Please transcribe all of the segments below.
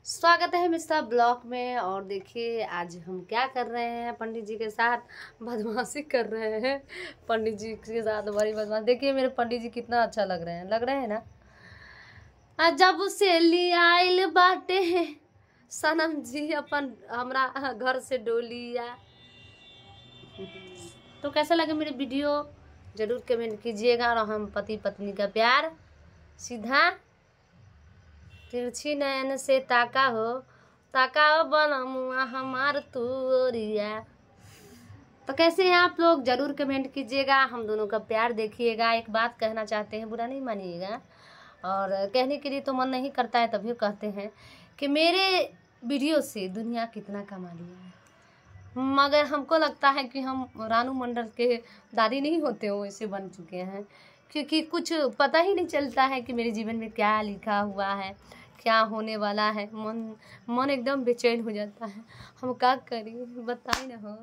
स्वागत है mister blog में। और देखिए आज हम क्या कर रहे हैं, पंडित जी के साथ बदमाशी कर रहे हैं। पंडित जी के साथ बड़ी बदमाश। देखिए मेरे पंडित जी कितना अच्छा लग रहे हैं ना। जब से लियाइल बाटे हैं सनम जी अपन हमरा घर से डोलिया। तो कैसा लगे मेरे वीडियो जरूर कमेंट कीजिएगा। और हम पति पत्नी का प्यार सीधा तिरछी नयन से ताका हो बनमुआ हमार तूरिया। तो कैसे हैं आप लोग जरूर कमेंट कीजिएगा। हम दोनों का प्यार देखिएगा। एक बात कहना चाहते हैं, बुरा नहीं मानिएगा, और कहने के लिए तो मन नहीं करता है तभी कहते हैं कि मेरे वीडियो से दुनिया कितना कमा लिया है। मगर हमको लगता है कि हम रानू मंडल के दादी नहीं होते हो वैसे बन चुके हैं, क्योंकि कुछ पता ही नहीं चलता है कि मेरे जीवन में क्या लिखा हुआ है, क्या होने वाला है। मन एकदम बेचैन हो जाता है। हम क्या करें बताइए ना हो।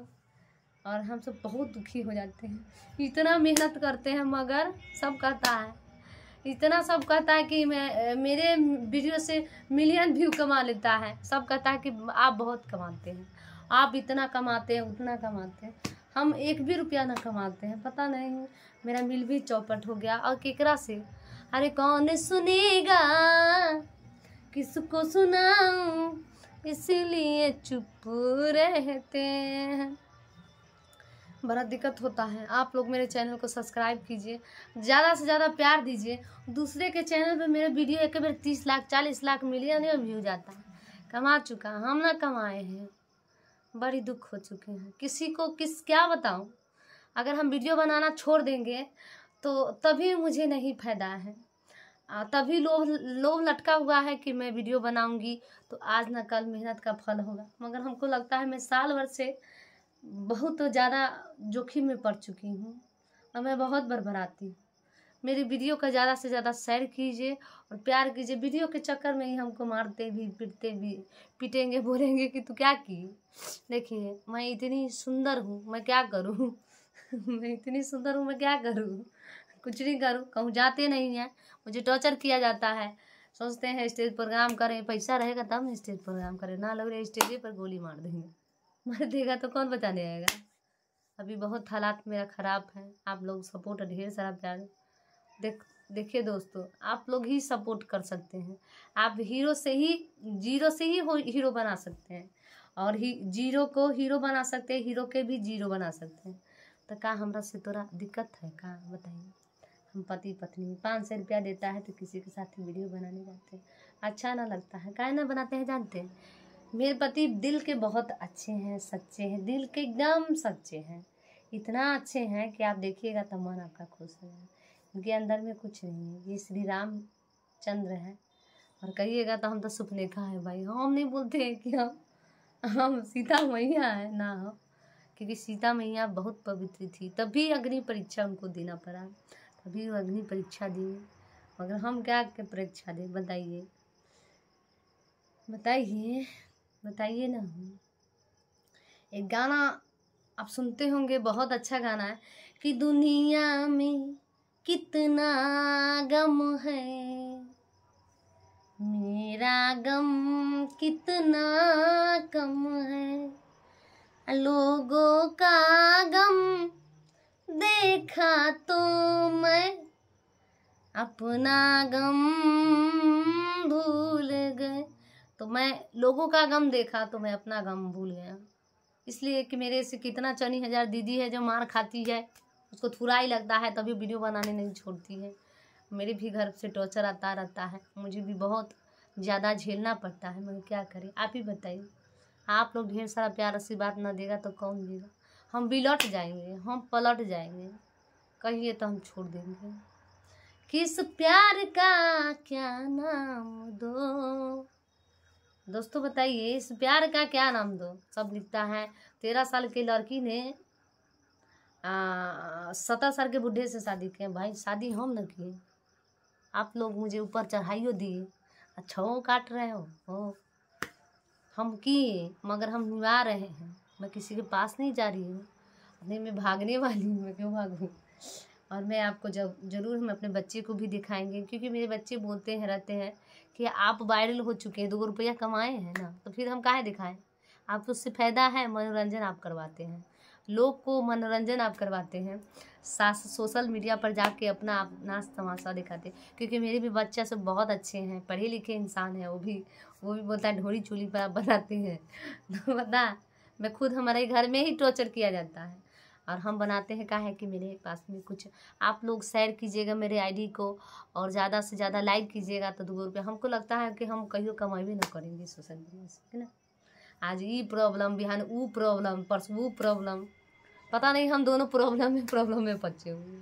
और हम सब बहुत दुखी हो जाते हैं। इतना मेहनत करते हैं मगर सब कहता है, इतना सब कहता है कि मैं मेरे वीडियो से मिलियन व्यू कमा लेता है। सब कहता है कि आप बहुत कमाते हैं, आप इतना कमाते हैं उतना कमाते हैं। हम एक भी रुपया ना कमाते हैं। पता नहीं मेरा मिल भी चौपट हो गया। और केकरा से, अरे कौन सुनेगा, किसको सुनाऊं, इसलिए चुप रहते हैं। बड़ा दिक्कत होता है। आप लोग मेरे चैनल को सब्सक्राइब कीजिए, ज़्यादा से ज़्यादा प्यार दीजिए। दूसरे के चैनल पे मेरे वीडियो एक बार 30 लाख 40 लाख मिलियन में व्यू जाता है। कमा चुका, हम ना कमाए हैं। बड़ी दुख हो चुके हैं। किसी को क्या बताऊं। अगर हम वीडियो बनाना छोड़ देंगे तो तभी मुझे नहीं फायदा है। तभी लोभ लटका हुआ है कि मैं वीडियो बनाऊंगी तो आज ना कल मेहनत का फल होगा। मगर हमको लगता है मैं साल भर से बहुत ज़्यादा जोखिम में पड़ चुकी हूँ और मैं बहुत बरबराती हूँ। मेरी वीडियो का ज़्यादा से ज़्यादा शेयर कीजिए और प्यार कीजिए। वीडियो के चक्कर में ही हमको मारते भी पीटते भी, पीटेंगे, बोलेंगे कि तू क्या की। देखिए मैं इतनी सुंदर हूँ, मैं क्या करूँ मैं इतनी सुंदर हूँ, मैं क्या करूँ। कुछ नहीं करूँ, कहूँ जाते नहीं हैं। मुझे टॉर्चर किया जाता है। सोचते हैं स्टेज प्रोग्राम करें, पैसा रहेगा तब ना स्टेज प्रोग्राम करें। ना लग रहा है स्टेज पर गोली मार देंगे। मार देगा तो कौन बचाने आएगा। अभी बहुत हालात मेरा ख़राब है। आप लोग सपोर्ट, ढेर सारा प्यार देखिए दोस्तों, आप लोग ही सपोर्ट कर सकते हैं। आप जीरो से ही हीरो बना सकते हैं, और जीरो को हीरो बना सकते हैं, हीरो के भी जीरो बना सकते हैं। तो का हमरा से तोरा दिक्कत है का बताइए। हम पति पत्नी 500 रुपया देता है तो किसी के साथ वीडियो बनाने जाते हैं, अच्छा ना लगता है। काहे ना बनाते हैं जानते हैं, मेरे पति दिल के बहुत अच्छे हैं, सच्चे हैं, दिल के एकदम सच्चे हैं। इतना अच्छे हैं कि आप देखिएगा तो मन आपका खुश हो जाएगा। उनके अंदर में कुछ नहीं है। ये श्री राम चंद्र है। और कहिएगा तो हम तो सुपनेखा है भाई। हम नहीं बोलते हैं कि हम सीता मैया है ना हो, क्योंकि सीता मैया बहुत पवित्र थी तभी अग्नि परीक्षा उनको देना पड़ा, तभी वो अग्नि परीक्षा दिए। मगर हम क्या परीक्षा दें बताइए, बताइए बताइए ना। एक गाना आप सुनते होंगे, बहुत अच्छा गाना है कि दुनिया में कितना गम है, मेरा गम कितना कम है। लोगों का गम देखा तो मैं अपना गम भूल गए। तो मैं लोगों का गम देखा तो मैं अपना गम भूल गया। इसलिए कि मेरे से कितना चनी हजार दीदी है जो मार खाती है, उसको थोड़ा ही लगता है तभी वीडियो बनाने नहीं छोड़ती है। मेरे भी घर से टॉर्चर आता रहता है, मुझे भी बहुत ज़्यादा झेलना पड़ता है, मगर क्या करें। आप ही बताइए। आप लोग ढेर सारा प्यार आशीर्वाद ना देगा तो कौन देगा। हम भी लौट जाएंगे, हम पलट जाएंगे। कहिए तो हम छोड़ देंगे। किस प्यार का क्या नाम दो, दोस्तों बताइए इस प्यार का क्या नाम दो। सब लिखता है 13 साल की लड़की ने 17 साल के बुढ़े से शादी किया। भाई शादी हम न किए, आप लोग मुझे ऊपर चढ़ाइयो दिए, अच्छा वो काट रहे हो। हम किए मगर हम निभा रहे हैं। मैं किसी के पास नहीं जा रही हूँ, नहीं मैं भागने वाली हूँ, मैं क्यों भागूँ। और मैं आपको जरूर हम अपने बच्चे को भी दिखाएंगे, क्योंकि मेरे बच्चे बोलते हैं रहते हैं कि आप वायरल हो चुके हैं, 2 रुपया कमाए हैं ना, तो फिर हम काहे दिखाएं। आपको उससे फ़ायदा है, मनोरंजन आप करवाते हैं, लोग को मनोरंजन आप करवाते हैं, सोशल मीडिया पर जाके अपना आप नाच तमाशा दिखाते। क्योंकि मेरे भी बच्चा सब बहुत अच्छे हैं, पढ़े लिखे इंसान हैं, वो भी बोलता है ढोरी चोली पर आप बनाते हैं। तो बता, मैं खुद हमारे घर में ही टॉर्चर किया जाता है, और हम बनाते हैं। कहा है कि मेरे पास में कुछ आप लोग शेयर कीजिएगा मेरे आईडी को, और ज़्यादा से ज़्यादा लाइक कीजिएगा, तो 2 रुपया। हमको लगता है कि हम कहीं कमाई भी ना करेंगे सोशल मीडिया से, है ना। आज ये प्रॉब्लम, बिहान वो प्रॉब्लम, परसों वो प्रॉब्लम, पता नहीं हम दोनों प्रॉब्लम में पच्चे हुए।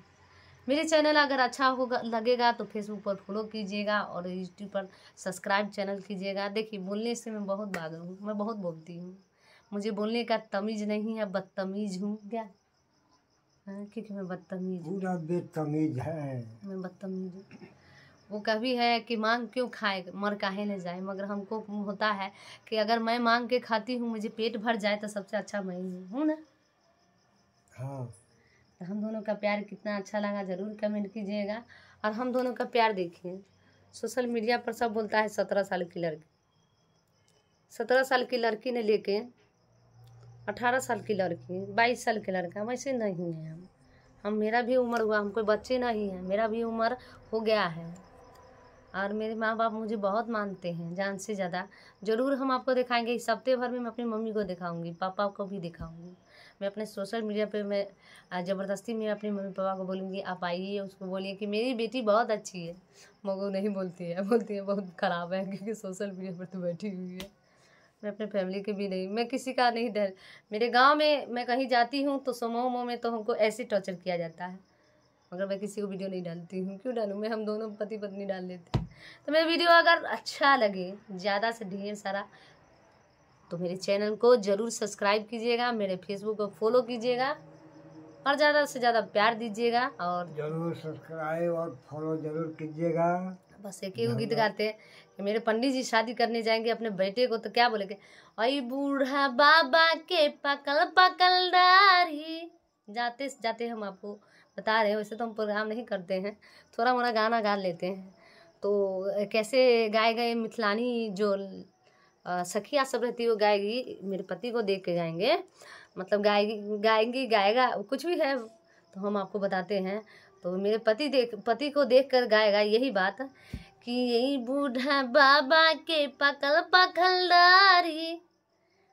मेरे चैनल अगर अच्छा होगा लगेगा तो फेसबुक पर फॉलो कीजिएगा, और यूट्यूब पर सब्सक्राइब चैनल कीजिएगा। देखिए, बोलने से मैं बहुत पागल हूँ, मैं बहुत बोलती हूँ, मुझे बोलने का तमीज़ नहीं है, बदतमीज़ हूँ क्या। क्योंकि मैं बदतमीज़ हूँ, पूरा बेतमीज है, मैं बदतमीज़ हूँ। वो कभी है कि मांग क्यों खाए मर काहे न जाए, मगर हमको होता है कि अगर मैं मांग के खाती हूँ, मुझे पेट भर जाए, तो सबसे अच्छा मैं ही हूँ ना। हाँ। तो हम दोनों का प्यार कितना अच्छा लगा ज़रूर कमेंट कीजिएगा। और हम दोनों का प्यार देखिए, सोशल मीडिया पर सब बोलता है 17 साल की लड़की, 17 साल की लड़की ने लेके 18 साल की लड़की, 22 साल के लड़का, वैसे नहीं है हम मेरा भी उम्र हुआ, हम कोई बच्चे नहीं हैं, मेरा भी उम्र हो गया है। और मेरे माँ बाप मुझे बहुत मानते हैं, जान से ज़्यादा। ज़रूर हम आपको दिखाएंगे, इस हफ्ते भर में मैं अपनी मम्मी को दिखाऊंगी, पापा को भी दिखाऊंगी। मैं अपने सोशल मीडिया पे मैं ज़बरदस्ती में अपनी मम्मी पापा को बोलूँगी, आप आइए, उसको बोलिए कि मेरी बेटी बहुत अच्छी है। मगर नहीं बोलती है, बोलती है बहुत ख़राब है, क्योंकि सोशल मीडिया पर तो बैठी हुई है। मैं अपने फैमिली के भी नहीं, मैं किसी का नहीं डर। मेरे गाँव में मैं कहीं जाती हूँ तो समूह में तो हमको ऐसे टॉर्चर किया जाता है, मगर मैं किसी को वीडियो नहीं डालती हूँ। क्यों डालूँ मैं, हम दोनों पति पत्नी डाल लेते हैं। तो मेरा वीडियो अगर अच्छा लगे ज़्यादा से ढेर सारा, तो मेरे चैनल को ज़रूर सब्सक्राइब कीजिएगा, मेरे फेसबुक को फॉलो कीजिएगा, और ज़्यादा से ज़्यादा प्यार दीजिएगा। और जरूर सब्सक्राइब और फॉलो जरूर कीजिएगा। बस एक ही गीत गाते हैं कि मेरे पंडित जी शादी करने जाएंगे अपने बेटे को, तो क्या बोलेंगे, अई बूढ़ा बाबा के पकल पकल दाढ़ी। जाते जाते हम आपको बता रहे हैं, वैसे तो हम प्रोग्राम नहीं करते हैं, थोड़ा मोड़ा गाना गा लेते हैं। तो कैसे गाए गए मिथिलानी जो सखिया सब रहती है, वो गाएगी, मेरे पति को देख के गाएंगे, मतलब गाएंगी गाएगा कुछ भी है, तो हम आपको बताते हैं। तो मेरे पति को देख कर गाएगा यही बात कि यही बूढ़ा बाबा के पकल पकल दाढ़ी,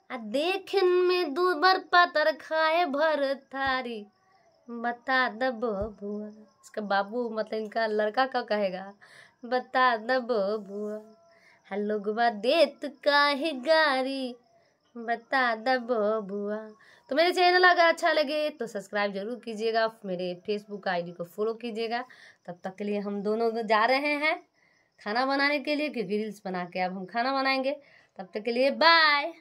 देखन में दूबर पतर खाए भर थारी, बता द बबुआ। इसका बाबू मतलब इनका लड़का का कहेगा, बता द बबुआ, लोगवा देत काहे गारी, बता द बबुआ। तो मेरे चैनल अगर अच्छा लगे तो सब्सक्राइब जरूर कीजिएगा, मेरे फेसबुक आईडी को फॉलो कीजिएगा। तब तक के लिए हम दोनों जा रहे हैं खाना बनाने के लिए, क्योंकि रील्स बना के अब हम खाना बनाएंगे। तब तक के लिए बाय।